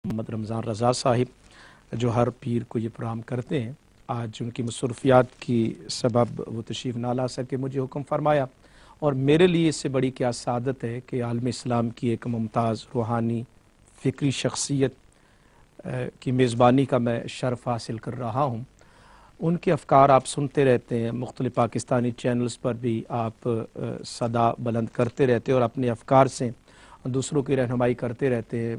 محمد رمضان رضا صاحب جو ہر پیر کو یہ پروگرام کرتے ہیں، آج ان کی مصروفیات کی سبب وہ تشریف نہ لا سکے، مجھے حکم فرمایا اور میرے لیے اس سے بڑی کیا سعادت ہے کہ عالم اسلام کی ایک ممتاز روحانی فکری شخصیت کی میزبانی کا میں شرف حاصل کر رہا ہوں۔ ان کے افکار آپ سنتے رہتے ہیں، مختلف پاکستانی چینلز پر بھی آپ صدا بلند کرتے رہتے ہیں اور اپنے افکار سے دوسروں کی رہنمائی کرتے رہتے ہیں۔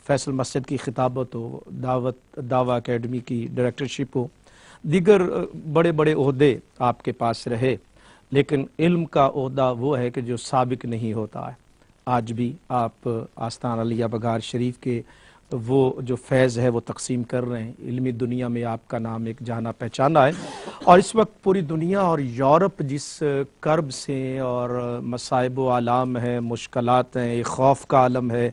فیصل مسجد کی خطابت ہو، دعویٰ اکیڈمی کی ڈائریکٹرشپ ہو، دیگر بڑے بڑے عہدے آپ کے پاس رہے، لیکن علم کا عہدہ وہ ہے کہ جو سابق نہیں ہوتا ہے۔ آج بھی آپ آستان علیہ بگار شریف کے وہ جو فیض ہے وہ تقسیم کر رہے ہیں۔ علمی دنیا میں آپ کا نام ایک جانا پہچانا ہے، اور اس وقت پوری دنیا اور یورپ جس کرب سے اور مصائب و آلام ہیں، مشکلات ہیں، ایک خوف کا عالم ہے،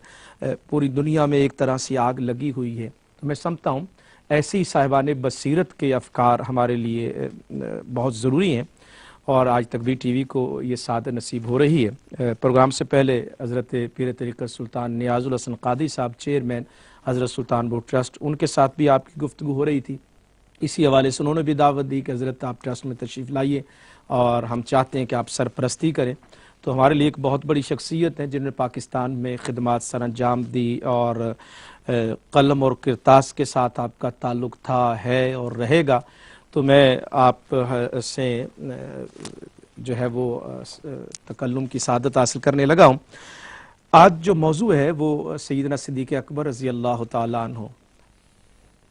پوری دنیا میں ایک طرح سے آگ لگی ہوئی ہے، تو میں سمجھتا ہوں ایسی صاحبان بصیرت کے افکار ہمارے لیے بہت ضروری ہیں، اور آج تک بھی ٹی وی کو یہ سعادت نصیب ہو رہی ہے۔ پروگرام سے پہلے حضرت پیر طریقت سلطان نیاز الحسن قادری صاحب چیئرمین حضرت سلطان بورڈ ٹرسٹ، ان کے ساتھ بھی آپ کی گفتگو ہو رہی تھی، اسی حوالے سے انہوں نے بھی دعوت دی کہ حضرت آپ ٹرسٹ میں تشریف لائیے اور ہم چاہتے ہیں کہ آپ سرپرستی کریں۔ تو ہمارے لیے ایک بہت بڑی شخصیت ہے جنہوں نے پاکستان میں خدمات سر انجام دی، اور قلم اور کرتاس کے ساتھ آپ کا تعلق تھا، ہے اور رہے گا۔ تو میں آپ سے جو ہے وہ تکلم کی سعادت حاصل کرنے لگا ہوں۔ آج جو موضوع ہے وہ سیدنا صدیق اکبر رضی اللہ تعالیٰ عنہ،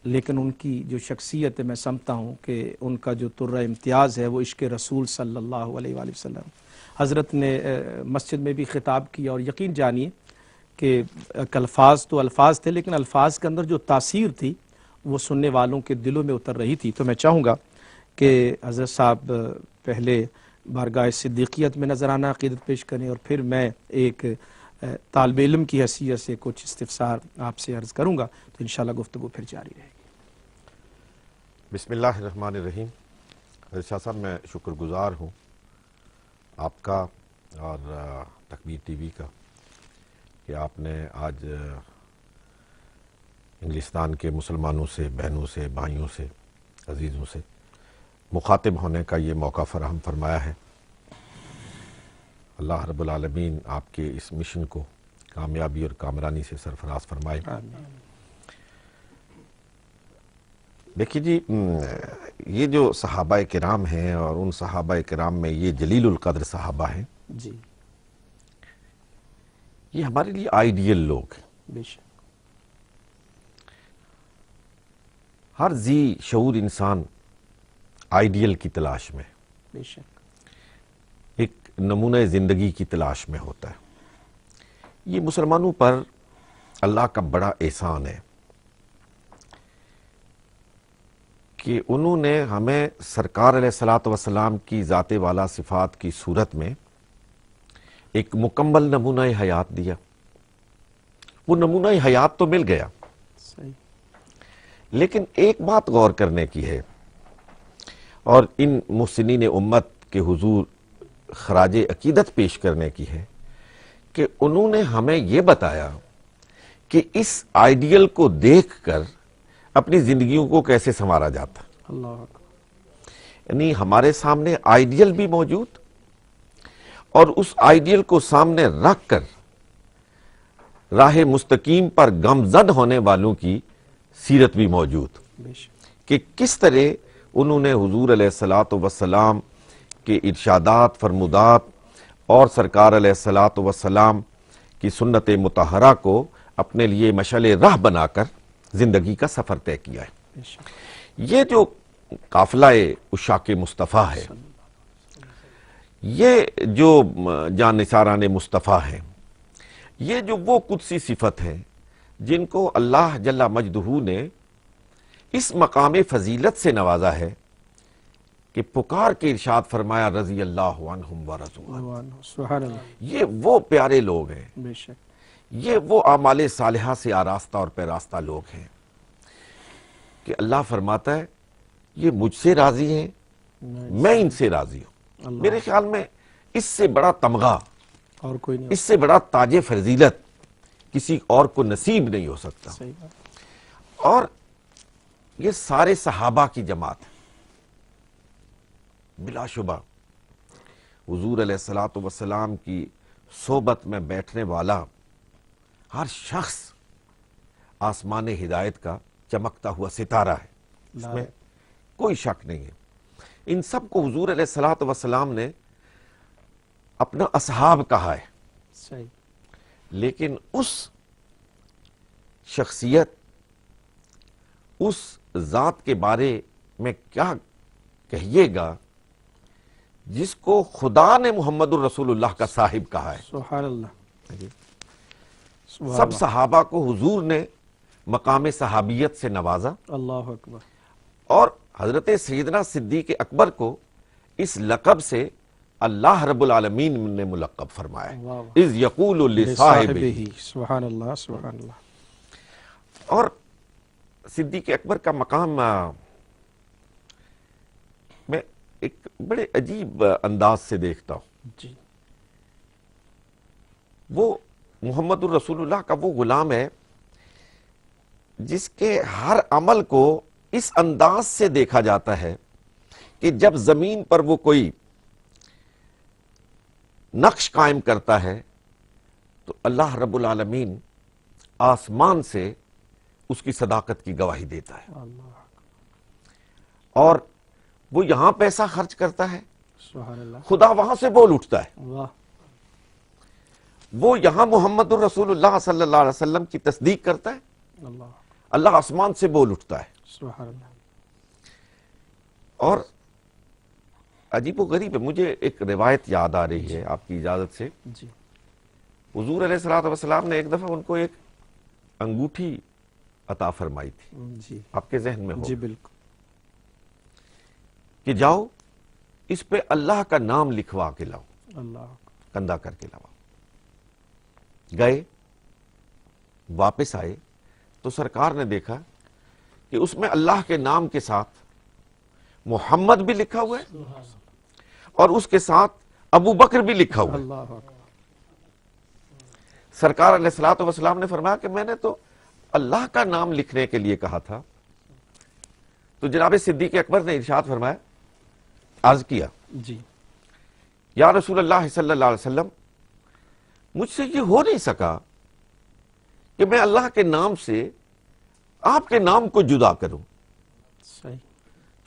لیکن ان کی جو شخصیت ہے میں سمجھتا ہوں کہ ان کا جو طرہ امتیاز ہے وہ عشق رسول صلی اللہ علیہ وآلہ وسلم۔ حضرت نے مسجد میں بھی خطاب کیا، اور یقین جانیے کہ الفاظ تو الفاظ تھے، لیکن الفاظ کے اندر جو تاثیر تھی وہ سننے والوں کے دلوں میں اتر رہی تھی۔ تو میں چاہوں گا کہ حضرت صاحب پہلے بارگاہ صدیقیت میں نظرانہ عقیدت پیش کریں، اور پھر میں ایک طالب علم کی حیثیت سے کچھ استفسار آپ سے عرض کروں گا، تو انشاءاللہ گفتگو پھر جاری رہے گی۔ بسم اللہ الرحمن الرحیم۔ حضرت شاہ صاحب میں شکر گزار ہوں آپ کا اور تکبیر ٹی وی کا کہ آپ نے آج انگلستان کے مسلمانوں سے، بہنوں سے، بھائیوں سے، عزیزوں سے مخاطب ہونے کا یہ موقع فراہم فرمایا ہے۔ اللہ رب العالمین آپ کے اس مشن کو کامیابی اور کامرانی سے سرفراز فرمائے۔ دیکھیے جی، یہ جو صحابہ کرام ہیں اور ان صحابہ کرام میں یہ جلیل القدر صحابہ ہیں، جی یہ ہمارے لیے آئیڈیل لوگ ہیں۔ بے شک، ہر ذی شعور انسان آئیڈیل کی تلاش میں، بے شک، ایک نمونہ زندگی کی تلاش میں ہوتا ہے۔ یہ مسلمانوں پر اللہ کا بڑا احسان ہے کہ انہوں نے ہمیں سرکار علیہ الصلوۃ والسلام کی ذات والا صفات کی صورت میں ایک مکمل نمونہ حیات دیا۔ وہ نمونہ حیات تو مل گیا، صحیح، لیکن ایک بات غور کرنے کی ہے، اور ان محسنین امت کے حضور خراج عقیدت پیش کرنے کی ہے، کہ انہوں نے ہمیں یہ بتایا کہ اس آئیڈیل کو دیکھ کر اپنی زندگیوں کو کیسے سنوارا جاتا۔ اللہ اکبر، یعنی ہمارے سامنے آئیڈیل بھی موجود، اور اس آئیڈیل کو سامنے رکھ کر راہ مستقیم پر گامزن ہونے والوں کی سیرت بھی موجود، بے شک، کہ کس طرح انہوں نے حضور علیہ الصلوۃ والسلام کے ارشادات، فرمودات اور سرکار علیہ الصلوۃ والسلام کی سنت مطہرہ کو اپنے لیے مشعل راہ بنا کر زندگی کا سفر طے کیا ہے۔ بے شک، یہ جو قافلہ عشاق مصطفیٰ ہے، یہ جو جانثاران مصطفیٰ ہیں، یہ جو وہ قدسی صفت ہیں جن کو اللہ جل مجدہ نے اس مقام فضیلت سے نوازا ہے کہ پکار کے ارشاد فرمایا رضی اللہ عنہم ورضوا عنہ۔ سبحان اللہ، یہ وہ پیارے لوگ ہیں، بے شک، یہ وہ اعمال صالحہ سے آراستہ اور پیراستہ لوگ ہیں کہ اللہ فرماتا ہے یہ مجھ سے راضی ہیں، میں ان سے راضی ہوں۔ میرے خیال میں اس سے بڑا تمغہ، اور کوئی نہیں، اس سے بڑا تاج فضیلت کسی اور کو نصیب نہیں ہو سکتا. صحیح بات. اور یہ سارے صحابہ کی جماعت ہے. بلا شبہ حضور علیہ الصلوۃ والسلام کی صحبت میں بیٹھنے والا ہر شخص آسمان ہدایت کا چمکتا ہوا ستارہ ہے، اس میں کوئی شک نہیں ہے. ان سب کو حضور علیہ الصلوۃ والسلام نے اپنا اصحاب کہا ہے. صحیح. لیکن اس شخصیت، اس ذات کے بارے میں کیا کہیے گا جس کو خدا نے محمد الرسول اللہ کا صاحب کہا ہے. سبحان اللہ. سبحان سب اللہ. صحابہ کو حضور نے مقام صحابیت سے نوازا، اللہ اکبر. اور حضرت سیدنا صدیق اکبر کو اس لقب سے اللہ رب العالمین نے ملقب فرمایا ہے. واہ واہ. اذ یقول لصاحبہ. ہی. سبحان اللہ. سبحان اللہ. اور صدیق اکبر کا مقام میں ایک بڑے عجیب انداز سے دیکھتا ہوں. جی. وہ محمد الرسول اللہ کا وہ غلام ہے جس کے ہر عمل کو اس انداز سے دیکھا جاتا ہے کہ جب زمین پر وہ کوئی نقش قائم کرتا ہے تو اللہ رب العالمین آسمان سے اس کی صداقت کی گواہی دیتا ہے. اللہ. اور وہ یہاں پیسہ خرچ کرتا ہے، سبحان اللہ. خدا وہاں سے بول اٹھتا ہے. واہ. وہ یہاں محمد الرسول اللہ صلی اللہ علیہ وسلم کی تصدیق کرتا ہے، اللہ. اللہ آسمان سے بول اٹھتا ہے. سبحان اللہ. اور عجیب و غریب ہے، مجھے ایک روایت یاد آ رہی ہے آپ کی اجازت سے. جی. حضور علیہ الصلوۃ والسلام نے ایک دفعہ ان کو ایک انگوٹھی عطا فرمائی تھی، جی. آپ کے ذہن میں ہو جی بالکل. کہ جاؤ اس پہ اللہ کا نام لکھوا کے لاؤ، اللہ. کندھا کر کے لاؤ. گئے، واپس آئے تو سرکار نے دیکھا کہ اس میں اللہ کے نام کے ساتھ محمد بھی لکھا ہوا ہے اور اس کے ساتھ ابو بکر بھی لکھا ہوا ہے. اللہ اکبر. سرکار علیہ الصلوۃ والسلام نے فرمایا کہ میں نے تو اللہ کا نام لکھنے کے لیے کہا تھا. تو جناب صدیق اکبر نے ارشاد فرمایا، عرض کیا، جی. یا رسول اللہ صلی اللہ علیہ وسلم، مجھ سے یہ ہو نہیں سکا کہ میں اللہ کے نام سے آپ کے نام کو جدا کروں. صحیح.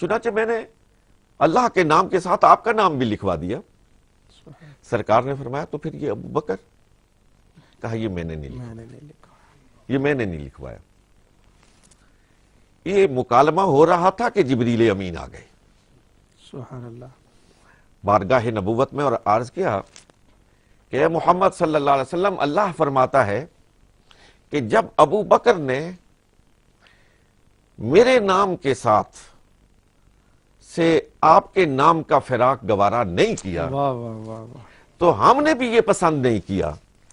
چنانچہ میں نے اللہ کے نام کے ساتھ آپ کا نام بھی لکھوا دیا. سبحان. سرکار نے فرمایا تو پھر یہ ابو بکر؟ کہا یہ میں نے نہیں لکھا، میں نے نہیں لکھا. یہ میں نے نہیں لکھوایا. یہ مکالمہ ہو رہا تھا کہ جبریل امین آ گئے سبحان اللہ. بارگاہ نبوت میں اور عرض کیا کہ اے محمد صلی اللہ علیہ وسلم، اللہ فرماتا ہے کہ جب ابو بکر نے میرے نام کے ساتھ سے آپ کے نام کا فراق گوارا نہیں کیا واہ واہ واہ واہ. تو ہم نے بھی یہ پسند نہیں کیا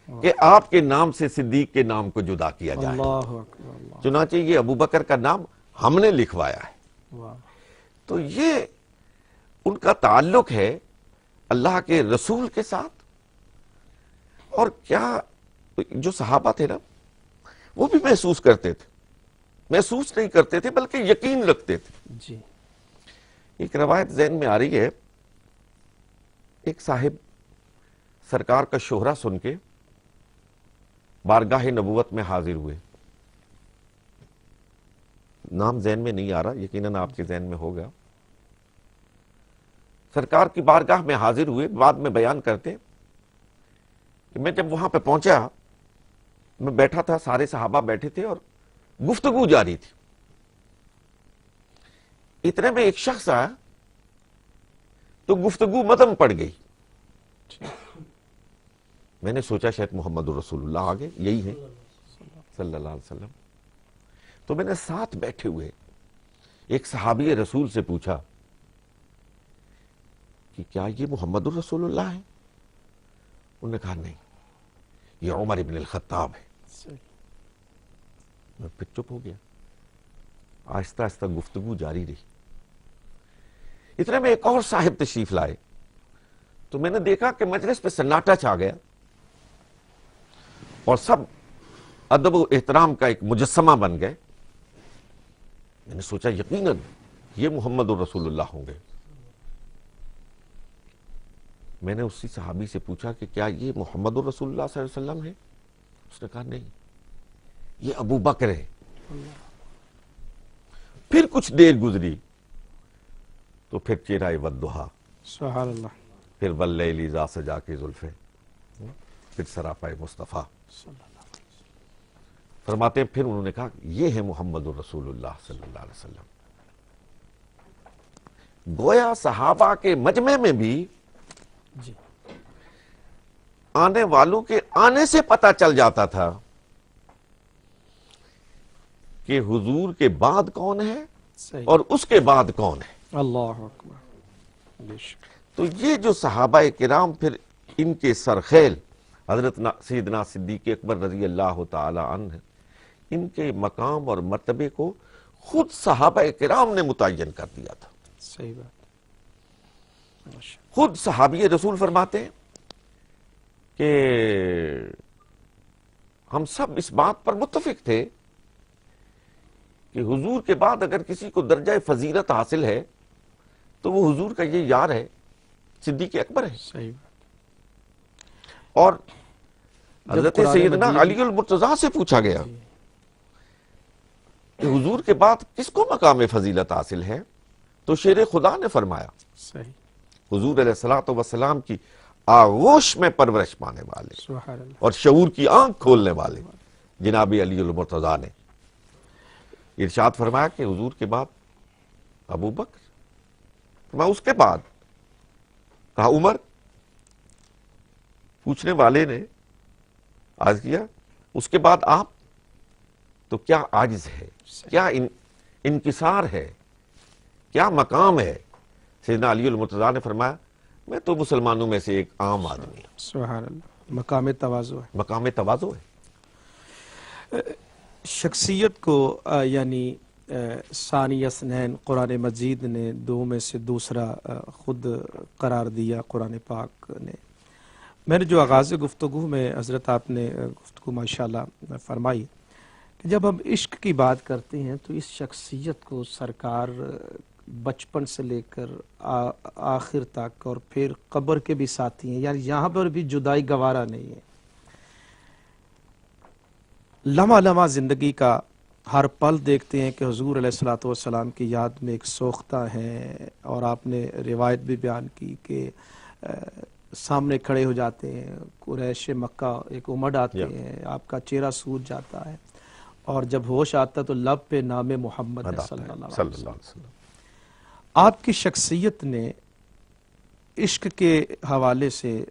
کہ آپ کے نام سے صدیق کے نام کو جدا کیا جائے. اللہ اکبر. اللہ. چنانچہ یہ ابو بکر کا نام ہم نے لکھوایا ہے. واہ. تو یہ ان کا تعلق ہے اللہ کے رسول کے ساتھ. اور کیا جو صحابہ تھے نا وہ بھی محسوس کرتے تھے، محسوس نہیں کرتے تھے بلکہ یقین رکھتے تھے. جی. ایک روایت ذہن میں آ رہی ہے، ایک صاحب سرکار کا شہرہ سن کے بارگاہ نبوت میں حاضر ہوئے. نام ذہن میں نہیں آ رہا، یقیناً آپ کے ذہن میں ہوگا. سرکار کی بارگاہ میں حاضر ہوئے، بعد میں بیان کرتے کہ میں جب وہاں پہ پہنچا، میں بیٹھا تھا، سارے صحابہ بیٹھے تھے اور گفتگو جاری تھی. اتنے میں ایک شخص آیا تو گفتگو مدم پڑ گئی. میں نے سوچا شاید محمد الرسول اللہ آگے یہی ہے صلی اللہ علیہ وسلم. تو میں نے ساتھ بیٹھے ہوئے ایک صحابی رسول سے پوچھا کہ کیا یہ محمد الرسول اللہ ہے؟ انہوں نے کہا نہیں، یہ عمر ابن الخطاب ہے. میں پھر چپ ہو گیا. آہستہ آہستہ گفتگو جاری رہی. اتنے میں ایک اور صاحب تشریف لائے تو میں نے دیکھا کہ مجلس پہ سناٹا چھا گیا اور سب ادب و احترام کا ایک مجسمہ بن گئے. میں نے سوچا یقیناً یہ محمد الرسول اللہ ہوں گے. میں نے اسی صحابی سے پوچھا کہ کیا یہ محمد الرسول اللہ صلی اللہ علیہ وسلم ہے؟ اس نے کہا نہیں، یہ ابو بکر ہے. پھر کچھ دیر گزری تو پھر چہرہ والضحیٰ، سبحان اللہ. پھر واللیل اذا سجا کے زلفیں، پھر سراپا مصطفیٰ. فرماتے ہیں پھر انہوں نے کہا یہ ہے محمد الرسول اللہ صلی اللہ علیہ وسلم. گویا صحابہ کے مجمع میں بھی جی آنے والوں کے آنے سے پتہ چل جاتا تھا کہ حضور کے بعد کون ہے صحیح. اور اس کے بعد کون ہے. اللہ اکبر. بے شک. تو یہ جو صحابہ کرام پھر ان کے سرخیل حضرت سیدنا صدیق اکبر رضی اللہ تعالی عنہ، ان کے مقام اور مرتبے کو خود صحابہ کرام نے متعین کر دیا تھا. صحیح بات. ماشاء خود صحابی رسول فرماتے ہیں کہ ہم سب اس بات پر متفق تھے کہ حضور کے بعد اگر کسی کو درجہ فضیلت حاصل ہے تو وہ حضور کا یہ یار ہے، صدیق اکبر ہے. صحیح بات. اور حضرت قرآن سیدنا مجید علی المرتضیٰ سے پوچھا گیا کہ حضور کے بعد کس کو مقام فضیلت حاصل ہے، تو شیر خدا نے فرمایا صحیح. حضور علیہ الصلوۃ والسلام کی آغوش میں پرورش پانے والے سبحان اللہ. اور شعور کی آنکھ کھولنے والے جناب علی المرتضیٰ نے ارشاد فرمایا کہ حضور کے بعد ابو بکر، فرمایا اس کے بعد کہا عمر. پوچھنے والے نے عرض کیا اس کے بعد آپ، تو کیا عاجز ہے، کیا انکسار ہے، کیا مقام ہے؟ سیدنا علی المرتضیٰ نے فرمایا میں تو مسلمانوں میں سے ایک عام آدمی ہوں. سبحان اللہ. مقام تواضع ہے. مقام تواضع ہے. شخصیت کو یعنی ثانی اثنین قرآن مجید نے دو میں سے دوسرا خود قرار دیا قرآن پاک نے. میں نے جو آغاز گفتگو میں حضرت آپ نے گفتگو ماشاءاللہ فرمائی کہ جب ہم عشق کی بات کرتے ہیں تو اس شخصیت کو سرکار بچپن سے لے کر آخر تک اور پھر قبر کے بھی ساتھی ہیں، یعنی یہاں پر بھی جدائی گوارا نہیں ہے. لمحہ لمحہ زندگی کا ہر پل دیکھتے ہیں کہ حضور علیہ الصلوۃ والسلام کی یاد میں ایک سوختہ ہیں، اور آپ نے روایت بھی بیان کی کہ سامنے کھڑے ہو جاتے ہیں قریش مکہ، ایک امڈ آتے ہیں، آپ کا چہرہ سوج جاتا ہے، اور جب ہوش آتا تو لب پہ نام محمد ہے صلی اللہ علیہ وسلم. آپ کی شخصیت نے عشق کے حوالے سے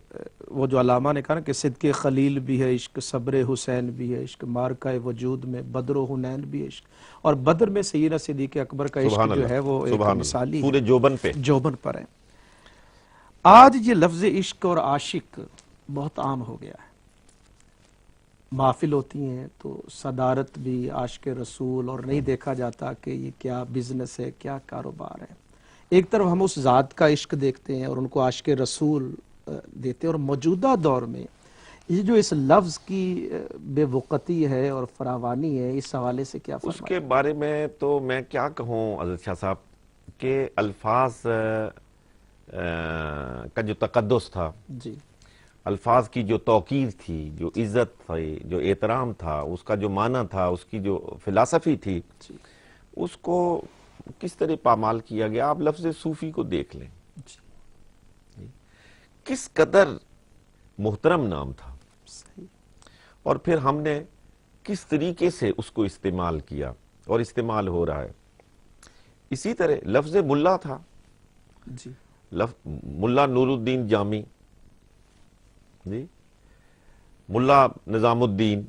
وہ جو علامہ نے کہا نا کہ صدق خلیل بھی ہے عشق، صبر حسین بھی ہے عشق، مارکہ وجود میں بدر و حنین بھی ہے عشق، اور بدر میں سیدنا صدیق اکبر کا عشق جو ہے وہ ایک مثالی پورے جوبن پر ہے. آج یہ لفظ عشق اور عاشق بہت عام ہو گیا ہے. محافل ہوتی ہیں تو صدارت بھی عاشق رسول، اور نہیں دیکھا جاتا کہ یہ کیا بزنس ہے، کیا کاروبار ہے. ایک طرف ہم اس ذات کا عشق دیکھتے ہیں اور ان کو عاشق رسول دیتے ہیں، اور موجودہ دور میں یہ جو اس لفظ کی بے وقتی ہے اور فراوانی ہے، اس حوالے سے کیا فرمائیں؟ اس کے بارے میں تو میں کیا کہوں حضرت شاہ صاحب کہ الفاظ کا جو تقدس تھا، جی الفاظ کی جو توقیر تھی، جو عزت تھی، جو احترام تھا، اس کا جو معنی تھا، اس کی جو فلسفی تھی، جی اس کو کس طرح پامال کیا گیا. آپ لفظ صوفی کو دیکھ لیں، جی کس قدر محترم نام تھا، صحیح. اور پھر ہم نے کس طریقے سے اس کو استعمال کیا اور استعمال ہو رہا ہے. اسی طرح لفظ ملا تھا، جی ملا نور الدین جامی، جی ملا نظام الدین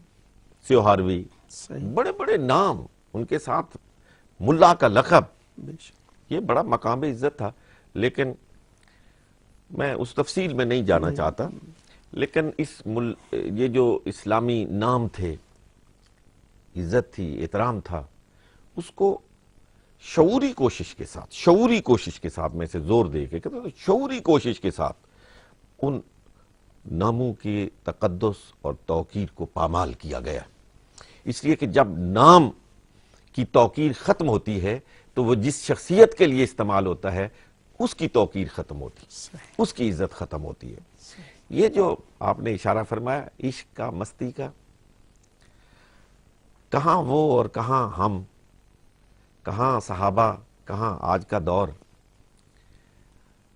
سیوہاروی، صحیح. بڑے بڑے نام ان کے ساتھ، ملا کا لقب، بے شک. یہ بڑا مقام عزت تھا. لیکن میں اس تفصیل میں نہیں جانا چاہتا، لیکن یہ جو اسلامی نام تھے، عزت تھی، احترام تھا، اس کو شعوری کوشش کے ساتھ میں سے زور دے کے کہتا ہوں، شعوری کوشش کے ساتھ ان ناموں کی تقدس اور توقیر کو پامال کیا گیا. اس لیے کہ جب نام کی توقیر ختم ہوتی ہے تو وہ جس شخصیت کے لیے استعمال ہوتا ہے اس کی توقیر ختم ہوتی ہے، اس کی عزت ختم ہوتی ہے۔ یہ جو آپ نے اشارہ فرمایا عشق کا، مستی کا، کہاں وہ اور کہاں ہم، کہاں صحابہ، کہاں آج کا دور۔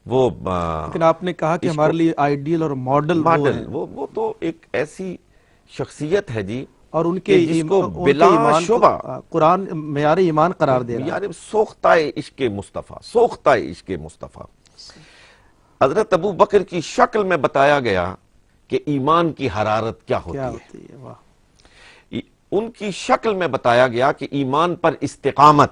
وہ لیکن آپ نے کہا کہ ہمارے لیے آئیڈیل اور ماڈل وہ تو ایک ایسی شخصیت ہے جی، اور ان کے جس کو بلا ایمان شبہ قرآن معیار ایمان قرار دے رہا ہے۔ یعنی سوختہ عشق مصطفیٰ، سوختہ عشق مصطفیٰ۔ حضرت ابو بکر کی شکل میں بتایا گیا کہ ایمان کی حرارت کیا ہوتی ہے، واہ، ان کی شکل میں بتایا گیا کہ ایمان پر استقامت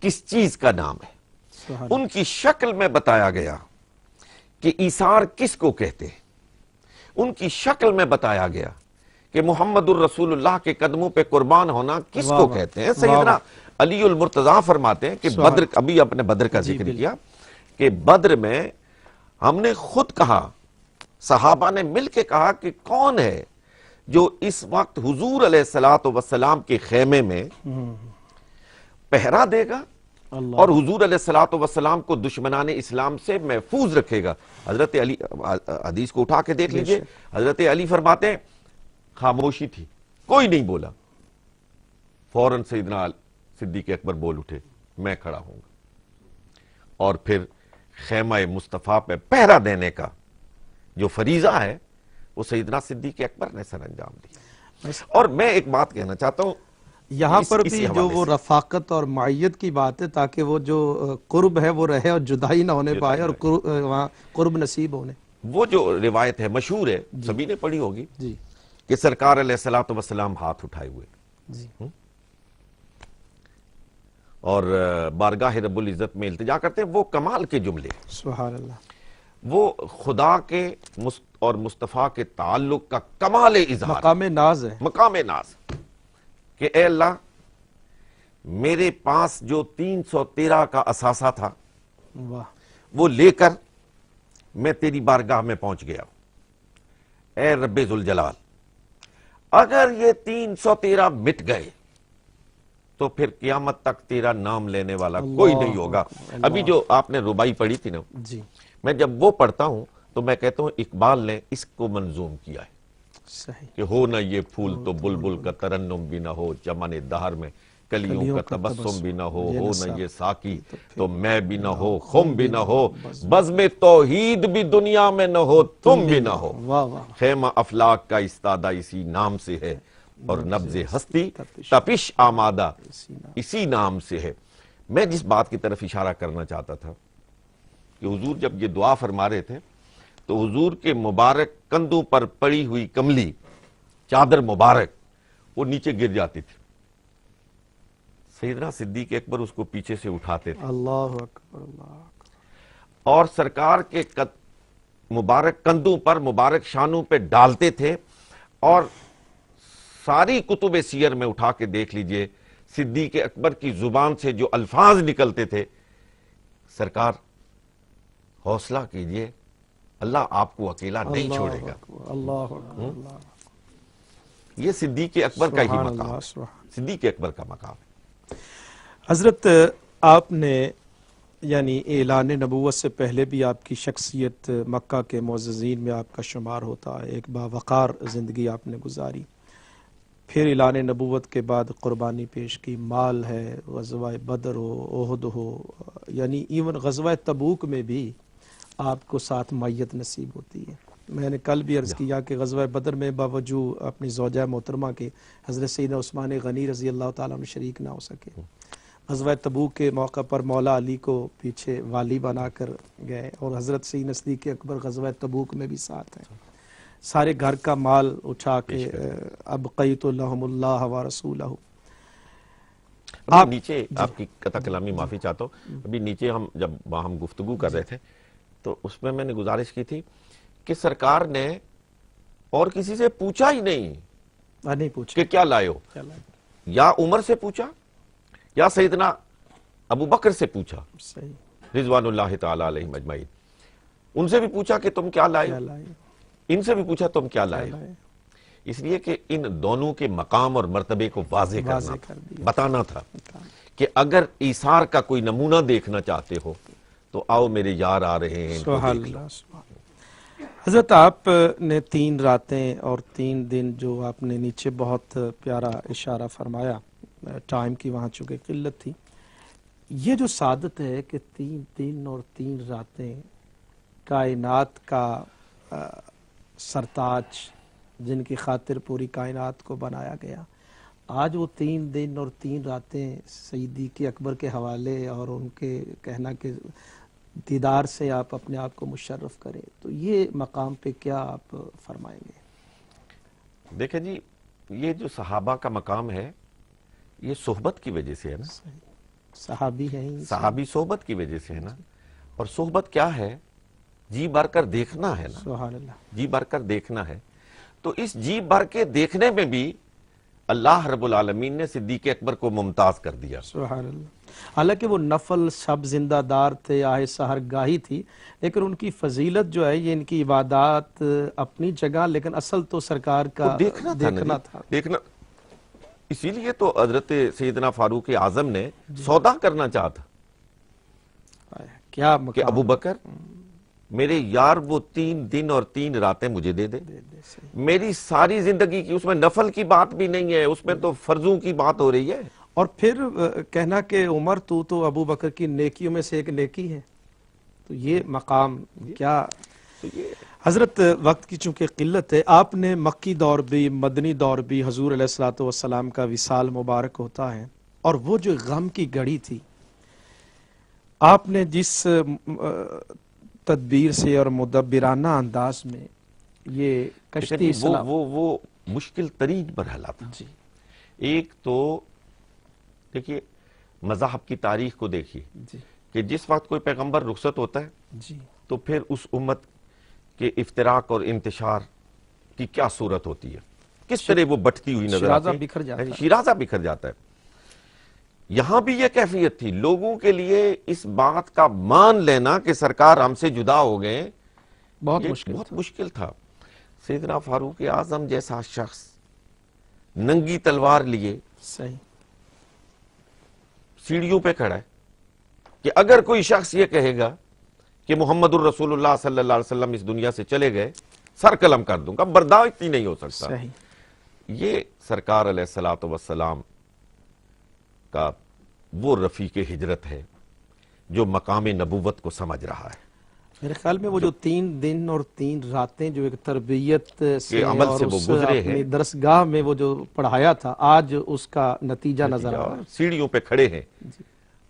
کس چیز کا نام ہے، سبحان ان کی شکل میں بتایا گیا کہ ایثار کس کو کہتے ہیں، ان کی شکل میں بتایا گیا کہ محمد الرسول اللہ کے قدموں پہ قربان ہونا کس کو کہتے ہیں۔ سیدنا علی المرتضیٰ فرماتے ہیں کہ بدر، ابھی اپنے بدر کا ذکر کیا کہ بدر میں ہم نے خود کہا، صحابہ نے مل کے کہا کہ کون ہے جو اس وقت حضور علیہ السلام کے خیمے میں پہرا دے گا اور حضور علیہ السلام کو دشمنان اسلام سے محفوظ رکھے گا۔ حضرت علی، حدیث کو اٹھا کے دیکھ لیجئے، حضرت علی فرماتے ہیں خاموشی تھی، کوئی نہیں بولا، فوراً سیدنا صدیق اکبر بول اٹھے میں کھڑا ہوں گا، اور پھر خیمہ مصطفیٰ پہ پہرا دینے کا جو فریضہ ہے وہ سیدنا صدیق اکبر نے سر انجام دیا۔ اور میں ایک بات کہنا چاہتا ہوں یہاں پر بھی جو وہ رفاقت اور معیت کی بات ہے تاکہ وہ جو قرب ہے وہ رہے اور جدائی نہ ہونے پائے اور وہاں قرب نصیب ہونے۔ وہ جو روایت ہے مشہور ہے، سبھی نے پڑھی ہوگی کہ سرکار علیہ السلام ہاتھ اٹھائے ہوئے اور بارگاہ رب العزت میں التجا کرتے ہیں، وہ کمال کے جملے، سبحان اللہ، وہ خدا کے اور مصطفیٰ کے تعلق کا کمال اظہار، مقام ناز ہے، مقام ناز، کہ اے اللہ میرے پاس جو 313 کا اثاثہ تھا وہ لے کر میں تیری بارگاہ میں پہنچ گیا، اے رب ذوالجلال اگر یہ 313 مٹ گئے تو پھر قیامت تک تیرا نام لینے والا کوئی نہیں ہوگا۔ ابھی جو آپ نے ربائی پڑھی تھی نا، میں جب وہ پڑھتا ہوں تو میں کہتا ہوں اقبال نے اس کو منظوم کیا ہے کہ ہو نہ یہ پھول تو بلبل کا ترنم بھی نہ ہو، چمن دہر میں کلیوں کا تبسم بھی نہ ہو نہ یہ ساقی تو میں بھی نہ ہو، خم بھی نہ ہو، بزم توحید بھی دنیا میں نہ ہو، تم بھی نہ ہو، خیمہ افلاک کا استادہ اسی نام سے ہے اور نبض ہستی تپش آمادہ اسی نام سے ہے۔ میں جس بات کی طرف اشارہ کرنا چاہتا تھا کہ حضور جب یہ دعا فرما رہے تھے تو حضور کے مبارک کندھوں پر پڑی ہوئی کملی چادر مبارک وہ نیچے گر جاتی تھی، سیدنا صدیق اکبر اس کو پیچھے سے اٹھاتے تھے، اللہ اکبر، اللہ اکبر، اور سرکار کے مبارک کندھوں پر، مبارک شانوں پہ ڈالتے تھے، اور ساری کتب سیر میں اٹھا کے دیکھ لیجئے صدیق اکبر کی زبان سے جو الفاظ نکلتے تھے، سرکار حوصلہ کیجئے، اللہ آپ کو اکیلا نہیں چھوڑے گا۔ اللہ اکبر، یہ صدیق اکبر کا ہی مقام ہے، صدیق اکبر کا مقام ہے۔ حضرت آپ نے یعنی اعلان نبوت سے پہلے بھی آپ کی شخصیت مکہ کے معززین میں آپ کا شمار ہوتا ہے، ایک باوقار زندگی آپ نے گزاری، پھر اعلان نبوت کے بعد قربانی پیش کی، مال ہے، غزوہ بدر ہو، احد ہو، یعنی ایون غزوہ تبوک میں بھی آپ کو ساتھ معیت نصیب ہوتی ہے۔ میں نے کل بھی عرض کیا کہ غزوہ بدر میں باوجود اپنی زوجہ محترمہ کے حضرت سیدنا عثمان غنی رضی اللہ تعالیٰ عنہ شریک نہ ہو سکے، غزوہ تبوک کے موقع پر مولا علی کو پیچھے والی بنا کر گئے، اور حضرت سیدنا صدیق اکبر غزوہ تبوک میں بھی ساتھ ہیں، سارے گھر کا مال اٹھا کے ابقیت لہم اللہ و رسولہ۔ آپ نیچے، آپ کی قطع کلامی معافی چاہتا ہوں، ابھی نیچے جب ہم گفتگو کر رہے تھے تو اس میں نے گزارش کی تھی کہ سرکار نے اور کسی سے پوچھا ہی نہیں پوچھا کہ کیا لائے ہو، یا عمر سے پوچھا یا سیدنا ابو بکر سے پوچھا رضوان اللہ تعالی علیہم اجمعین، ان سے بھی پوچھا کہ تم کیا لائے، ان سے بھی پوچھا تم کیا لائے، اس لیے کہ ان دونوں کے مقام اور مرتبے کو واضح کرنا کر دیا، بتانا تھا کہ اگر ایثار کا کوئی نمونہ دیکھنا چاہتے ہو تو آؤ میرے یار آ رہے ہیں، ان کو سبحان دیکھ لو۔ اللہ سبحان اللہ۔ حضرت آپ نے 3 راتیں اور 3 دن جو آپ نے نیچے بہت پیارا اشارہ فرمایا، ٹائم کی وہاں چونکہ قلت تھی، یہ جو سعادت ہے کہ 3 دن اور 3 راتیں کائنات کا سرتاج جن کی خاطر پوری کائنات کو بنایا گیا، آج وہ 3 دن اور 3 راتیں سیدی اکبر کے حوالے اور ان کے کہنا کہ دیدار سے آپ اپنے آپ کو مشرف کریں، تو یہ مقام پہ کیا آپ فرمائیں گے؟ دیکھیں جی، یہ جو صحابہ کا مقام ہے یہ صحبت کی وجہ سے ہے نا، صحابی ہیں ہی، صحابی صحبت کی وجہ سے ہے نا، اور صحبت کیا ہے؟ جی بھر کر دیکھنا ہے نا، سبحان اللہ، جی بھر کر دیکھنا ہے۔ تو اس جی بھر کے دیکھنے میں بھی اللہ رب العالمین نے صدیق اکبر کو ممتاز کر دیا۔ سبحان اللہ۔ حالانکہ وہ نفل شب زندہ دار تھے، آہ سحر گاہی تھی، لیکن ان کی فضیلت جو ہے یہ ان کی عبادات اپنی جگہ، لیکن اصل تو سرکار کا دیکھنا تھا، دیکھنا۔ اسی لیے تو حضرت سیدنا فاروق اعظم نے سودا کرنا چاہتا کیا کہ ابو بکر میرے یار وہ 3 دن اور 3 راتیں مجھے دے دے، میری ساری زندگی کی، اس میں نفل کی بات بھی نہیں ہے، اس میں تو فرضوں کی بات ہو رہی ہے۔ اور پھر کہنا کہ عمر تو ابو بکر کی نیکیوں میں سے ایک نیکی ہے، تو یہ مقام کیا۔ حضرت وقت کی چونکہ قلت ہے، آپ نے مکی دور بھی مدنی دور بھی حضور علیہ الصلوۃ والسلام کا وصال مبارک ہوتا ہے، اور وہ جو غم کی گھڑی تھی، آپ نے جس تدبیر سے اور مدبرانہ انداز میں یہ کشتی اسلام، وہ مشکل ترین مرحلہ تھا۔ جی ایک تو دیکھیے مذاہب کی تاریخ کو دیکھیے جی کہ جس وقت کوئی پیغمبر رخصت ہوتا ہے جی تو پھر اس امت کے افتراق اور انتشار کی کیا صورت ہوتی ہے، کس طرح وہ بٹتی ہوئی نظر شیرازہ آتی ہے، بکھر جاتا ہے۔ شیرازہ بکھر جاتا ہے۔ یہاں بھی یہ کیفیت تھی، لوگوں کے لیے اس بات کا مان لینا کہ سرکار ہم سے جدا ہو گئے، بہت یہ مشکل بہت مشکل تھا۔ سیدنا فاروق اعظم جیسا شخص ننگی تلوار لیے صحیح، سیڑھیوں پہ کھڑا ہے کہ اگر کوئی شخص یہ کہے گا کہ محمد الرسول اللہ صلی اللہ علیہ وسلم اس دنیا سے چلے گئے، سر قلم کر دوں گا، برداشت ہی نہیں ہو سکتا۔ صحیح، یہ سرکار علیہ الصلوۃ والسلام کا وہ رفیق ہجرت ہے جو مقام نبوت کو سمجھ رہا ہے۔ میرے خیال میں وہ جو 3 دن اور 3 راتیں جو ایک تربیت سے عمل اور سے وہ اس گزرے اپنی ہیں، درسگاہ میں وہ جو پڑھایا تھا، آج اس کا نتیجہ نظر آ رہا ہے۔ سیڑھیوں پہ کھڑے ہیں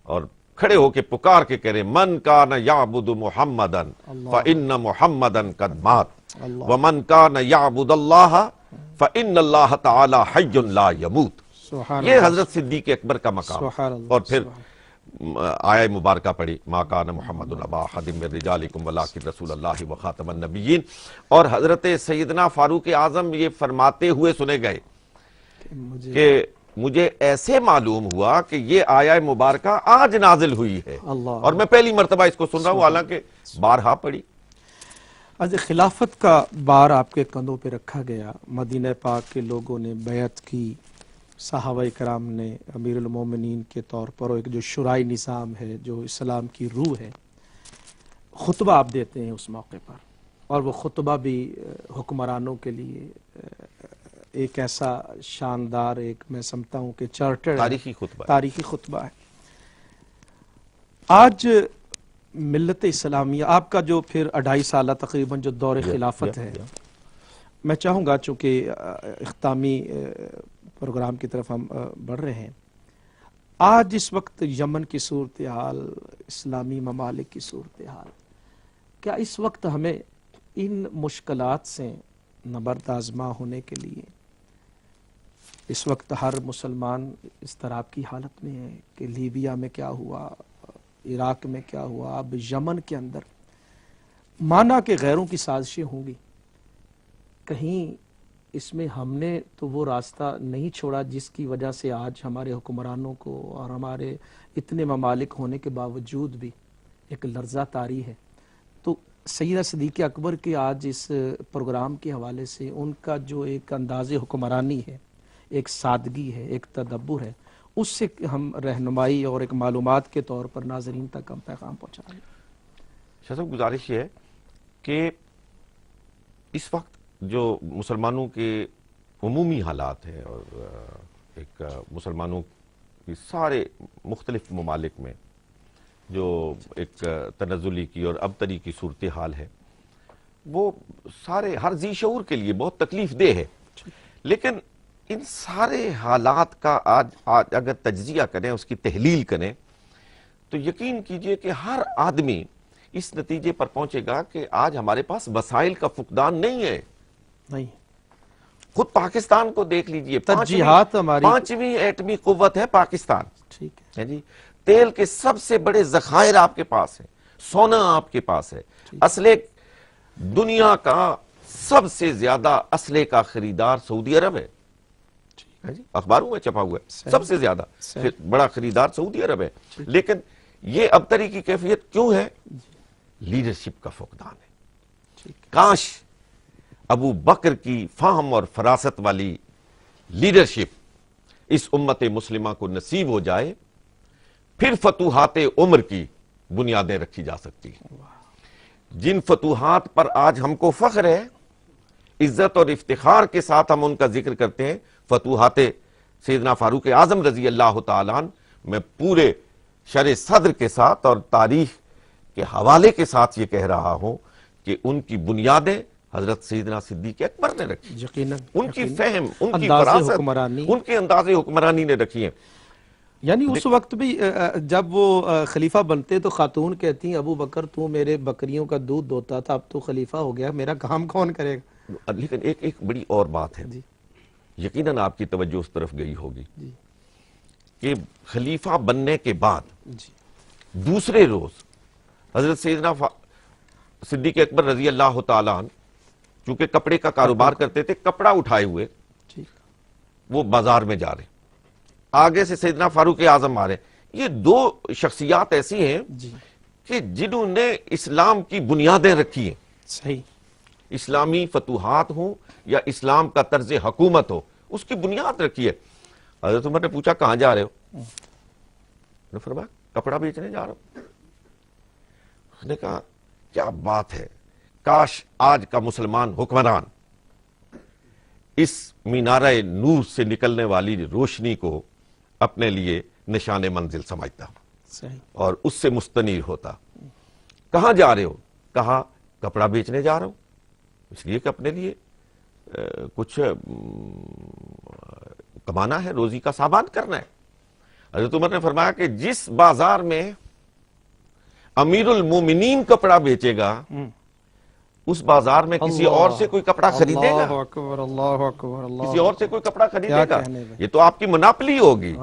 اور کھڑے ہو کے پکار کے کہہ رہے من کان یعبد محمدا فإن محمدا قد مات ومن کان یعبد اللہ فإن اللہ تعالی حی لا یموت۔ سبحان یہ اللہ، حضرت صدیق اکبر کا مقام، سبحان اللہ، اور پھر آیہ مبارکہ پڑھی ما کان محمد ابا احد من رجالکم ولکن رسول اللہ وخاتم النبیین، اور حضرت سیدنا فاروق اعظم یہ فرماتے ہوئے سنے گئے کہ مجھے ایسے معلوم ہوا کہ یہ آیہ مبارکہ آج نازل ہوئی ہے اللہ، اور میں پہلی مرتبہ اس کو سن رہا ہوں، حالانکہ بارہا پڑھی۔ آج خلافت کا بار آپ کے کندھوں پہ رکھا گیا، مدینہ پاک کے لوگوں نے بیعت کی، صحابہ کرام نے امیر المومنین کے طور پر، ایک جو شورائے نظام ہے، جو اسلام کی روح ہے، خطبہ آپ دیتے ہیں اس موقع پر، اور وہ خطبہ بھی حکمرانوں کے لیے ایک ایسا شاندار، ایک میں سمجھتا ہوں کہ چارٹر تاریخی خطبہ ہے۔ آج ملت اسلامیہ، آپ کا جو پھر 2.5 سالہ تقریباً جو دور خلافت ہے، میں چاہوں گا چونکہ اختتامی پروگرام کی طرف ہم بڑھ رہے ہیں، آج اس وقت یمن کی صورتحال، اسلامی ممالک کی صورتحال، کیا اس وقت ہمیں ان مشکلات سے نبرد آزما ہونے کے لیے، اس وقت ہر مسلمان اضطراب کی حالت میں ہے کہ لیبیا میں کیا ہوا، عراق میں کیا ہوا، اب یمن کے اندر، مانا کہ غیروں کی سازشیں ہوں گی، کہیں اس میں ہم نے تو وہ راستہ نہیں چھوڑا جس کی وجہ سے آج ہمارے حکمرانوں کو اور ہمارے اتنے ممالک ہونے کے باوجود بھی ایک لرزہ طاری ہے، تو سیدہ صدیق اکبر کے آج اس پروگرام کے حوالے سے ان کا جو ایک انداز حکمرانی ہے، ایک سادگی ہے، ایک تدبر ہے، اس سے ہم رہنمائی اور ایک معلومات کے طور پر ناظرین تک ہم پیغام پہنچائیں۔ شاہ صاحب گزارش یہ ہے کہ اس وقت جو مسلمانوں کے عمومی حالات ہیں اور ایک مسلمانوں کی سارے مختلف ممالک میں جو ایک تنزلی کی اور ابتری کی صورتحال ہے، وہ سارے ہر ذی شعور کے لیے بہت تکلیف دہ ہے، لیکن ان سارے حالات کا آج اگر تجزیہ کریں، اس کی تحلیل کریں، تو یقین کیجئے کہ ہر آدمی اس نتیجے پر پہنچے گا کہ آج ہمارے پاس وسائل کا فقدان نہیں ہے۔ نہیں، خود پاکستان کو دیکھ لیجئے، ترجیحات ہماری 5ویں ایٹمی قوت ہے پاکستان، ٹھیک ہے ہے جی، تیل کے سب سے بڑے ذخائر آپ کے پاس ہیں، سونا آپ کے پاس ہے، اسلحے دنیا کا سب سے زیادہ اسلحے کا خریدار سعودی عرب ہے، جی اخباروں میں چھپا ہوا ہے، سب سے زیادہ بڑا خریدار سعودی عرب ہے، لیکن یہ ابتری کی کیفیت کیوں ہے؟ لیڈرشپ کا فقدان ہے۔ کاش ابو بکر کی فہم اور فراست والی لیڈرشپ اس امت مسلمہ کو نصیب ہو جائے، پھر فتوحات عمر کی بنیادیں رکھی جا سکتی ہیں۔ جن فتوحات پر آج ہم کو فخر ہے، عزت اور افتخار کے ساتھ ہم ان کا ذکر کرتے ہیں، فتوحات سیدنا فاروق اعظم رضی اللہ تعالیٰ عنہ، میں پورے شرح صدر کے ساتھ اور تاریخ کے حوالے کے ساتھ یہ کہہ رہا ہوں کہ ان کی بنیادیں حضرت سیدنا صدیق اکبر نے رکھی، یقیناً ان کی فہم، ان کی انداز فراست، حکمرانی، ان کے انداز حکمرانی نے رکھی ہیں۔ یعنی اس وقت بھی جب وہ خلیفہ بنتے تو خاتون کہتی ہیں ابو بکر تو میرے بکریوں کا دودھ دوتا تھا، اب تو خلیفہ ہو گیا، میرا کام کون کرے گا؟ لیکن ایک بڑی اور بات ہے، یقیناً آپ کی توجہ اس طرف گئی ہوگی کہ خلیفہ بننے کے بعد دوسرے روز حضرت سیدنا صدیق اکبر رضی اللہ تعالیٰ عنہ چونکہ کپڑے کا کاروبار کرتے تھے، کپڑا اٹھائے ہوئے وہ بازار میں جا رہے، آگے سے سیدنا فاروق اعظم آ رہے۔ یہ دو شخصیات ایسی ہیں کہ جنہوں نے اسلام کی بنیادیں رکھی ہیں، صحیح، اسلامی فتوحات ہوں یا اسلام کا طرز حکومت ہو، اس کی بنیاد رکھی ہے۔ حضرت عمر نے پوچھا کہاں جا رہے ہو؟ انہوں نے فرمایا کپڑا بیچنے جا رہا ہوں۔ اس نے کہا کیا بات ہے، کاش آج کا مسلمان حکمران اس مینارہ نور سے نکلنے والی روشنی کو اپنے لیے نشان منزل سمجھتا اور اس سے مستنیر ہوتا۔ کہاں جا رہے ہو؟ کہا کپڑا بیچنے جا رہا ہوں، اس لیے کہ اپنے لیے کچھ کمانا ہے، روزی کا سامان کرنا ہے۔ حضرت عمر نے فرمایا کہ جس بازار میں امیر المومنین کپڑا بیچے گا، اس بازار میں کسی اور سے کوئی کپڑا خریدے گا؟ اللہ اکبر، اللہ اکبر، اللہ کسی اور سے کوئی کپڑا خریدے گا؟ کہنے یہ تو آپ کی مناپلی ہوگی۔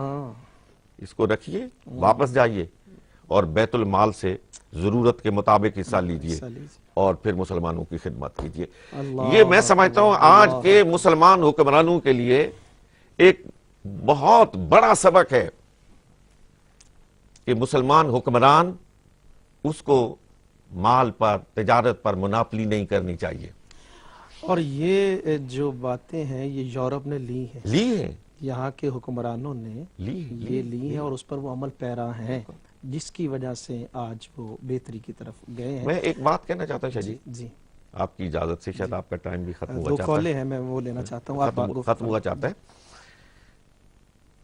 اس کو رکھیے، واپس جائیے اور بیت المال سے ضرورت کے مطابق حصہ لیجئے اور پھر مسلمانوں کی خدمت کیجئے۔ یہ میں سمجھتا ہوں آج کے مسلمان حکمرانوں کے لیے ایک بہت بڑا سبق ہے کہ مسلمان حکمران اس کو مال پر، تجارت پر مناپلی نہیں کرنی چاہیے۔ اور یہ جو باتیں ہیں یہ یورپ نے لی ہیں، یہاں کے حکمرانوں نے یہ لی ہیں اور اس پر وہ عمل پیرا ہیں، جس کی وجہ سے آج وہ بہتری کی طرف گئے ہیں۔ میں ایک بات کہنا چاہتا ہوں شاہ جی، آپ کی اجازت سے، شاید آپ کا ٹائم بھی ختم ہوا دو چاہتا کالیں ہیں، میں وہ لینا چاہتا ہوں، ختم ہوا چاہتا ہے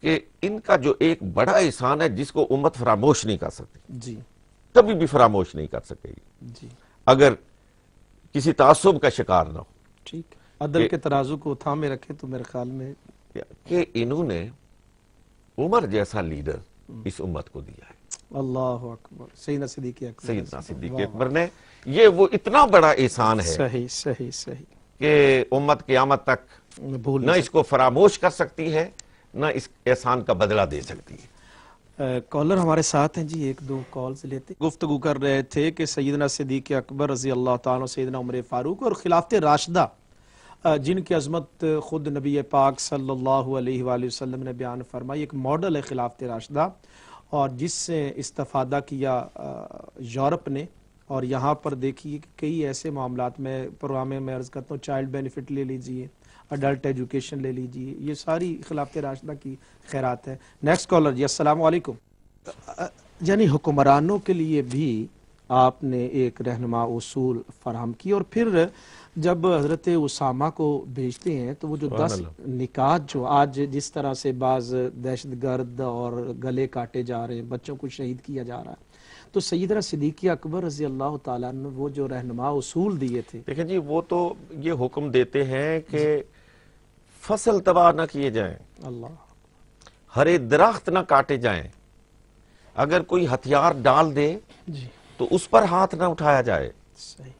کہ ان کا جو ایک بڑا احسان ہے جس کو امت فراموش نہیں کر سکتی، جی کبھی بھی فراموش نہیں کر سکے گی، جی، اگر کسی تعصب کا شکار نہ ہو، ٹھیک، عدل کے ترازو کو تھامے رکھے تو میرے خیال میں کہ انہوں نے عمر جیسا لیڈر اس امت کو دیا ہے۔ اللہ اکبر، سیدنا صدیق اکبر نے، یہ وہ اتنا بڑا احسان ہے صحیح صحیح صحیح کہ امت قیامت تک نہ اس کو فراموش کر سکتی ہے، نہ اس احسان کا بدلہ دے سکتی ہے۔ کالر ہمارے ساتھ ہیں جی، ایک دو کالز لیتے۔ گفتگو کر رہے تھے کہ سیدنا صدیق اکبر رضی اللہ تعالیٰ، سیدنا عمر فاروق اور خلافت راشدہ جن کی عظمت خود نبی پاک صلی اللہ علیہ وآلہ وسلم نے بیان فرمائی، ایک ماڈل ہے خلافت راشدہ، اور جس سے استفادہ کیا یورپ نے، اور یہاں پر دیکھیے کہ کئی ایسے معاملات میں پروگرام میں عرض کرتا ہوں، چائلڈ بینیفٹ لے لیجئے، اڈلٹ ایجوکیشن لے لیجئے، یہ ساری خلافت راشدہ کی خیرات ہے۔ نیکسٹ کالر جی، السلام علیکم۔ یعنی حکمرانوں کے لیے بھی آپ نے ایک رہنما اصول فراہم کی، اور پھر جب حضرت اسامہ کو بھیجتے ہیں تو وہ جو 10 نکات جو آج جس طرح سے بعض دہشت گرد اور گلے کاٹے جا رہے ہیں، بچوں کو شہید کیا جا رہا ہے، تو سیدنا صدیق اکبر رضی اللہ تعالیٰ نے وہ جو رہنما اصول دیے تھے، دیکھیں جی، وہ تو یہ حکم دیتے ہیں کہ فصل تباہ نہ کیے جائیں، اللہ ہرے درخت نہ کاٹے جائیں، اگر کوئی ہتھیار ڈال دے جی تو اس پر ہاتھ نہ اٹھایا جائے، صحیح،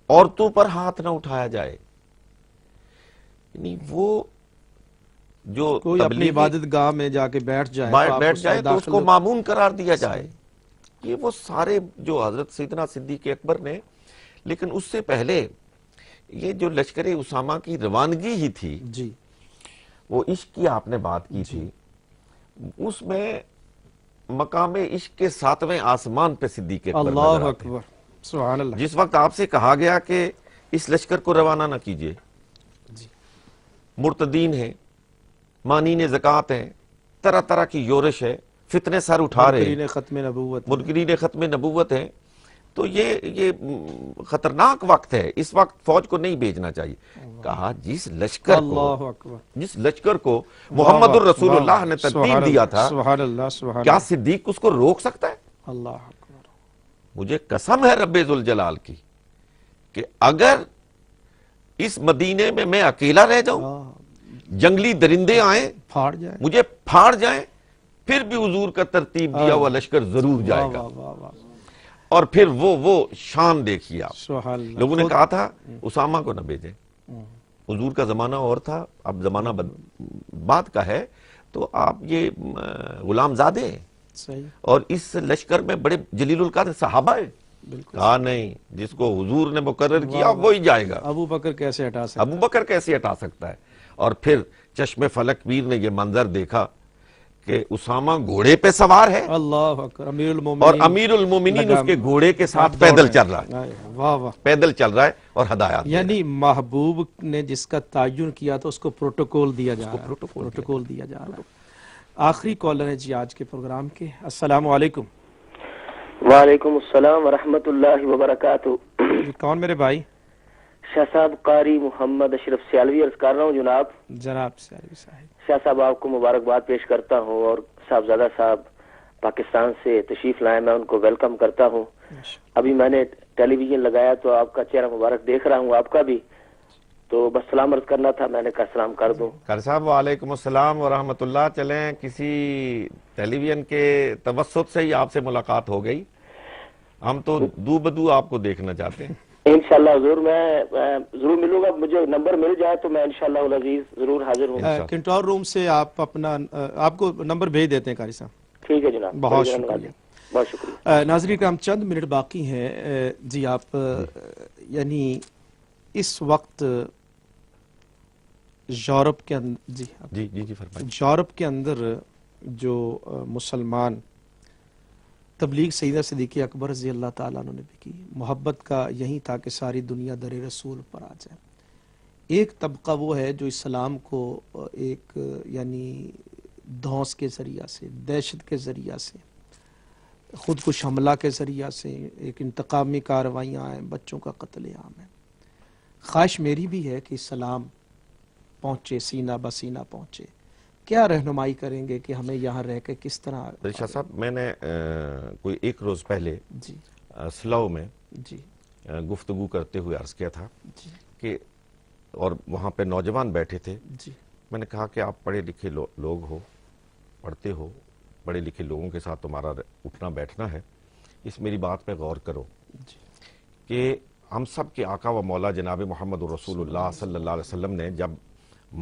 عورتوں پر ہاتھ نہ اٹھایا جائے۔ یعنی وہ جو کوئی اپنی تبلیغی عبادت گاہ میں جا کے بیٹھ جائے بیٹھ جائے تو اس کو معمون قرار دیا جائے، یہ وہ سارے جو حضرت سیدنا صدیق اکبر نے۔ لیکن اس سے پہلے یہ جو لشکر اسامہ کی روانگی ہی تھی، جی وہ عشق کی آپ نے بات کی تھی، اس میں مقام عشق کے 7ویں آسمان پہ صدیق اکبر نظر اللہ آتے ہیں۔ اکبر، سبحان اللہ، جس وقت آپ سے کہا گیا کہ اس لشکر کو روانہ نہ کیجیے، جی مرتدین ہیں، مانین زکوٰۃ ہیں، طرح طرح کی یورش ہے، فتنے سر اٹھا رہے ہیں، منکرین ختم نبوت، منکرین ختم نبوت ہیں، تو یہ خطرناک وقت ہے، اس وقت فوج کو نہیں بھیجنا چاہیے۔ کہا جس اللہ اکبر، لشکر کو محمد الرسول اللہ نے ترتیب دیا تھا، سبحان اللہ، سبحان کیا اللہ، صدیق اس کو روک سکتا ہے؟ اللہ اکبر، مجھے قسم ہے رب ذوالجلال کی کہ اگر اس مدینے میں میں اکیلا رہ جاؤں، جنگلی درندے آئیں پھاڑ جائے، مجھے پھاڑ جائیں، پھر بھی حضور کا ترتیب دیا ہوا لشکر ضرور جائے گا۔ واہ واہ واہ، اور پھر وہ شان دیکھیے آپ، سبحان اللہ، لوگوں نے کہا تھا اسامہ کو نہ بھیجیں، حضور کا زمانہ اور تھا، اب زمانہ بعد کا ہے، تو آپ یہ غلام زادے ہیں، صحیح، اور اس لشکر میں بڑے جلیل القدر صحابہ ہیں۔ بالکل، کہا نہیں، جس کو حضور نے مقرر کیا وہی جائے گا۔ ابو بکر کیسے ہٹا سکتے؟ ابو بکر کیسے ہٹا سکتا ہے؟ اور پھر چشم فلک پیر نے یہ منظر دیکھا کہ اسامہ گھوڑے پہ سوار ہے اللہ اکبر، امیر اور المومنین، امیر المومنین اس کے گھوڑے کے ساتھ پیدل چل رہا ہے، واہ واہ، پیدل چل رہا ہے اور ہدایات دے رہا ہے۔ یعنی محبوب نے جس کا تعین کیا تھا اس کو پروٹوکول دیا جا رہا ہے، پروٹوکول دیا جا رہا ہے۔ آخری کالر ہے جی آج کے پروگرام کے، السلام علیکم۔ وعلیکم السلام ورحمۃ اللہ وبرکاتہ۔ جی کون میرے بھائی؟ شاہ صاحب قاری محمد اشرف سیالوی عرض کر رہا ہوں جناب۔ جناب سیالوی صاحب، شاہ صاحب آپ کو مبارکباد پیش کرتا ہوں، اور صاحبزادہ صاحب پاکستان سے تشریف لائے، میں ان کو ویلکم کرتا ہوں۔ ابھی میں نے ٹیلی ویژن لگایا تو آپ کا چہرہ مبارک دیکھ رہا ہوں، آپ کا بھی، تو بس سلام عرض کرنا تھا، میں نے کہا سلام کر دوں۔ کر صاحب وعلیکم السلام ورحمۃ اللہ۔ چلیں کسی ٹیلی ویژن کے توسط سے ہی آپ سے ملاقات ہو گئی، ہم تو دو بدو آپ کو دیکھنا چاہتے ہیں۔ انشاءاللہ حضور، میں ضرور ملوں گا، مجھے نمبر مل جائے تو میں انشاءاللہ العزیز ضرور حاضر ہوں۔ کنٹرول روم سے آپ اپنا آپ کو نمبر بھیج دیتے ہیں قاری صاحب۔ ٹھیک ہے جناب، بہت شکریہ، بہت شکریہ۔ ناظرین کرام، چند منٹ باقی ہیں جی، آپ یعنی اس وقت یورپ کے اندر جی فرمائیں۔ یورپ کے اندر جو مسلمان تبلیغ سیدہ صدیق اکبر رضی اللہ تعالیٰ عنہ نے بھی کی، محبت کا یہی تھا کہ ساری دنیا در رسول پر آ جائے۔ ایک طبقہ وہ ہے جو اسلام کو ایک یعنی دھونس کے ذریعہ سے، دہشت کے ذریعہ سے، خود کش حملہ کے ذریعہ سے، ایک انتقامی کارروائیاں ہیں، بچوں کا قتل عام ہے۔ خواہش میری بھی ہے کہ اسلام پہنچے، سینہ بسینہ پہنچے۔ کیا رہنمائی کریں گے کہ ہمیں یہاں رہ کے کس طرح؟ شاہ صاحب، میں نے کوئی ایک روز پہلے جی سلو میں جی گفتگو کرتے ہوئے عرض کیا تھا جی کہ، اور وہاں پہ نوجوان بیٹھے تھے، جی میں نے کہا کہ آپ پڑھے لکھے لوگ ہو، پڑھتے ہو، پڑھے لکھے لوگوں کے ساتھ تمہارا اٹھنا بیٹھنا ہے، اس میری بات پہ غور کرو جی کہ ہم سب کے آقا و مولا جناب محمد رسول اللہ صلی اللہ علیہ وسلم نے جب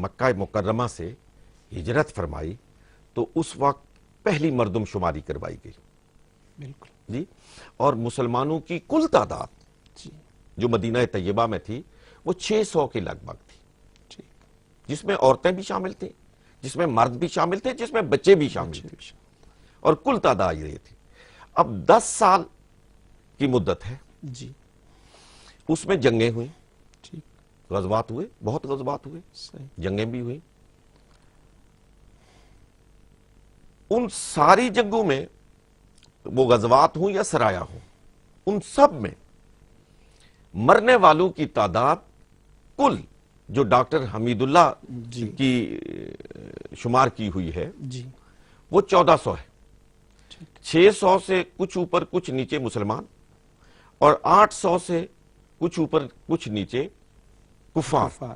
مکہ مکرمہ سے ہجرت فرمائی تو اس وقت پہلی مردم شماری کروائی گئی بالکل جی، اور مسلمانوں کی کل تعداد جی جو مدینہ طیبہ میں تھی وہ 600 کے لگ بھگ تھی، ٹھیک، جس میں عورتیں بھی شامل تھیں، جس میں مرد بھی شامل تھے، جس میں بچے بھی شامل تھے، اور کل تعداد یہ تھی۔ اب 10 سال کی مدت ہے، جی اس میں جنگیں ہوئیں، ٹھیک غزوات ہوئے، بہت غزوات ہوئے، صحیح جنگیں بھی ہوئیں. ان ساری جنگوں میں وہ غزوات ہوں یا سرایا ہوں، ان سب میں مرنے والوں کی تعداد کل جو ڈاکٹر حمید اللہ جی کی شمار کی ہوئی ہے جی وہ 1400 ہے. ٹھیک 600 سے کچھ اوپر کچھ نیچے مسلمان اور 800 سے کچھ اوپر کچھ نیچے کفار. کفار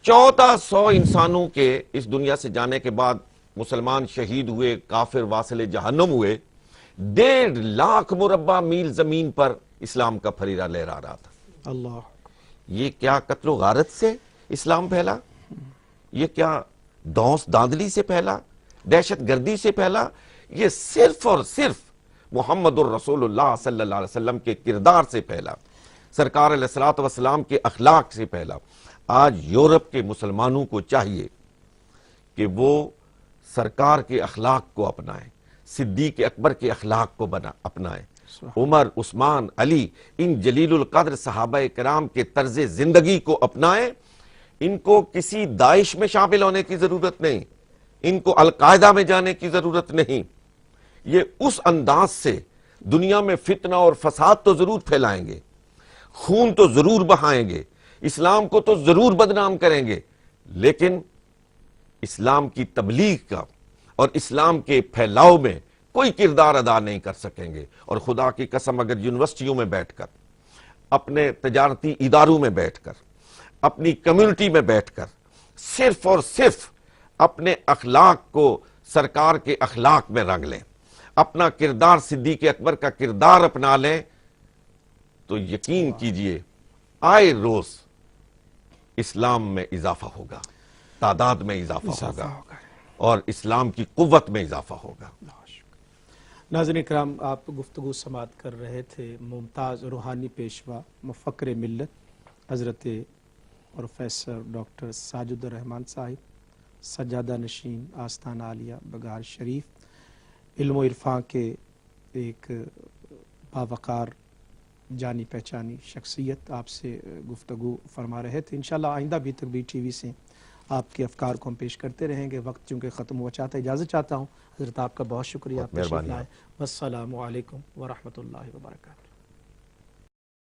1400 انسانوں کے اس دنیا سے جانے کے بعد مسلمان شہید ہوئے، کافر واصل جہنم ہوئے. 1.5 لاکھ مربع میل زمین پر اسلام کا پھریرا لہرا رہا تھا. اللہ یہ کیا قتل و غارت سے اسلام پھیلا؟ یہ کیا دونس داندلی سے پھیلا؟ دہشت گردی سے پھیلا؟ یہ صرف اور صرف محمد الرسول اللہ صلی اللہ علیہ وسلم کے کردار سے پھیلا، سرکار علیہ الصلوۃ والسلام کے اخلاق سے پھیلا. آج یورپ کے مسلمانوں کو چاہیے کہ وہ سرکار کے اخلاق کو اپنائیں، صدیق اکبر کے اخلاق کو اپنائیں، عمر، عثمان، علی، ان جلیل القدر صحابہ کرام کے طرز زندگی کو اپنائیں. ان کو کسی داعش میں شامل ہونے کی ضرورت نہیں، ان کو القاعدہ میں جانے کی ضرورت نہیں. یہ اس انداز سے دنیا میں فتنہ اور فساد تو ضرور پھیلائیں گے، خون تو ضرور بہائیں گے، اسلام کو تو ضرور بدنام کریں گے، لیکن اسلام کی تبلیغ کا اور اسلام کے پھیلاؤ میں کوئی کردار ادا نہیں کر سکیں گے. اور خدا کی قسم اگر یونیورسٹیوں میں بیٹھ کر، اپنے تجارتی اداروں میں بیٹھ کر، اپنی کمیونٹی میں بیٹھ کر صرف اور صرف اپنے اخلاق کو سرکار کے اخلاق میں رنگ لیں، اپنا کردار صدیق اکبر کا کردار اپنا لیں، تو یقین کیجئے آئے روز اسلام میں اضافہ ہوگا، تعداد میں اضافہ ہوگا اور اسلام کی قوت میں اضافہ ہوگا. ناظرین کرام، آپ گفتگو سماعت کر رہے تھے ممتاز روحانی پیشوا مفکر ملت حضرت پروفیسر ڈاکٹر ساجد الرحمان صاحب، سجادہ نشین آستانہ عالیہ بگار شریف، علم و عرفان کے ایک باوقار جانی پہچانی شخصیت آپ سے گفتگو فرما رہے تھے. انشاءاللہ آئندہ بھی تک BTV سے آپ کے افکار کو ہم پیش کرتے رہیں گے. وقت چونکہ ختم ہوا چاہتا ہے، اجازت چاہتا ہوں. حضرت آپ کا بہت شکریہ، آپ تشریف لائے. والسلام علیکم ورحمۃ اللہ وبرکاتہ.